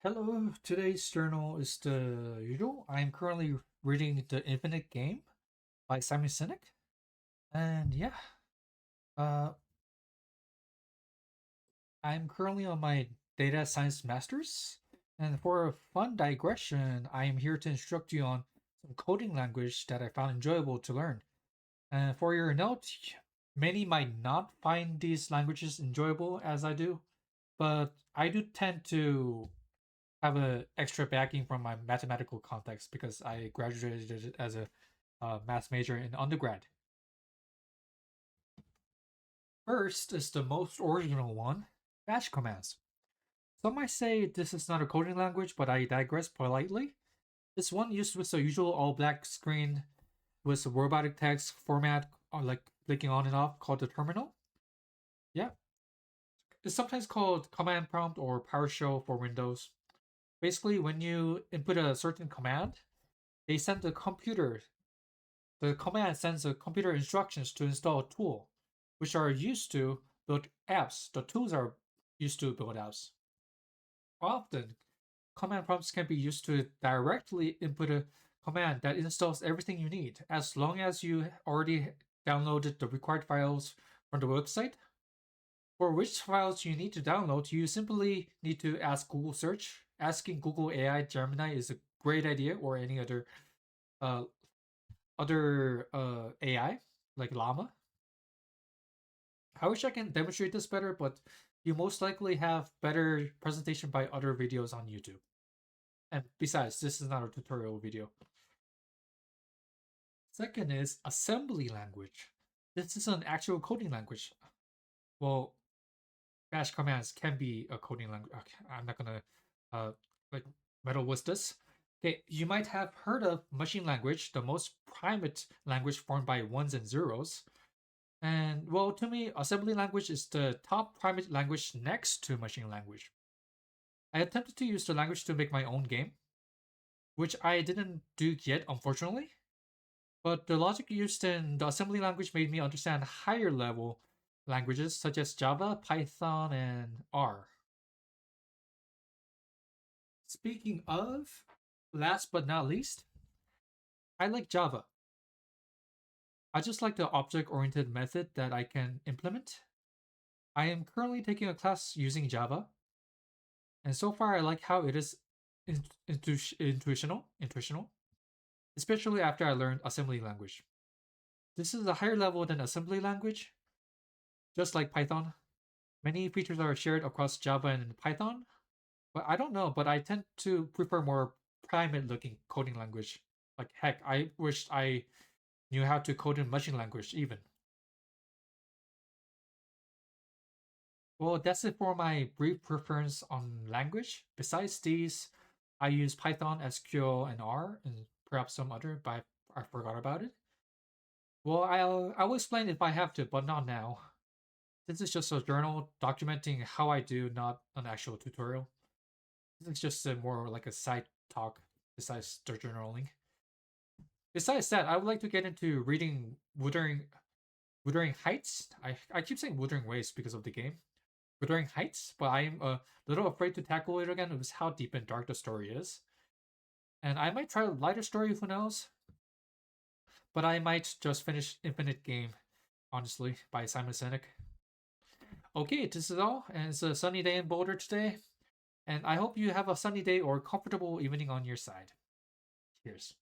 Hello, today's journal is the usual. I'm currently reading The Infinite Game by Simon Sinek. And yeah, uh, I'm currently on my data science master's. And for a fun digression, I am here to instruct you on some coding language that I found enjoyable to learn. And for your note, many might not find these languages enjoyable as I do, but I do tend to have a extra backing from my mathematical context because I graduated as a math major in undergrad. First is the most original one, bash commands. Some might say this is not a coding language, but I digress politely. This one used with the usual all black screen with a robotic text format like blinking on and off called the terminal. Yeah. It's sometimes called command prompt or PowerShell for Windows. Basically, when you input a certain command, they send the command sends the computer instructions to install a tool, which are used to build apps. The tools are used to build apps. Often, command prompts can be used to directly input a command that installs everything you need, as long as you already downloaded the required files from the website. For which files you need to download, you simply need to ask Google search. Asking Google AI Gemini is a great idea, or any uh, other AI like Llama. I wish I can demonstrate this better, but you most likely have better presentation by other videos on YouTube. And besides, this is not a tutorial video. Second is assembly language. This is an actual coding language. Well, bash commands can be a coding language. Okay, I'm not gonna uh like meddle with this. Okay, you might have heard of machine language, the most primitive language formed by ones and zeros. And well, to me, assembly language is the top private language next to machine language. I attempted to use the language to make my own game, which I didn't do yet, unfortunately. But the logic used in the assembly language made me understand higher level languages such as Java, Python, and R. Speaking of, last but not least, I like Java. I just like the object oriented method that I can implement. I am currently taking a class using Java, and so far I like how it is intuitional, especially after I learned assembly language. This is a higher level than assembly language, just like Python. Many features are shared across Java and Python, but I don't know, but I tend to prefer more primate looking coding language. Like heck, I wish I knew how to code in machine language even. Well, that's it for my brief preference on language. Besides these, I use Python, SQL, and R, and perhaps some other, but I forgot about it. Well, I'll explain if I have to, but not now. This is just a journal documenting how I do, not an actual tutorial. This is just more like a side talk besides the journaling. Besides that, I would like to get into reading Wuthering Heights. I keep saying Wuthering Waves because of the game. Wuthering Heights, but I'm a little afraid to tackle it again with how deep and dark the story is. And I might try a lighter story, who knows? But I might just finish Infinite Game, honestly, by Simon Sinek. Okay, this is all, and it's a sunny day in Boulder today. And I hope you have a sunny day or comfortable evening on your side. Cheers.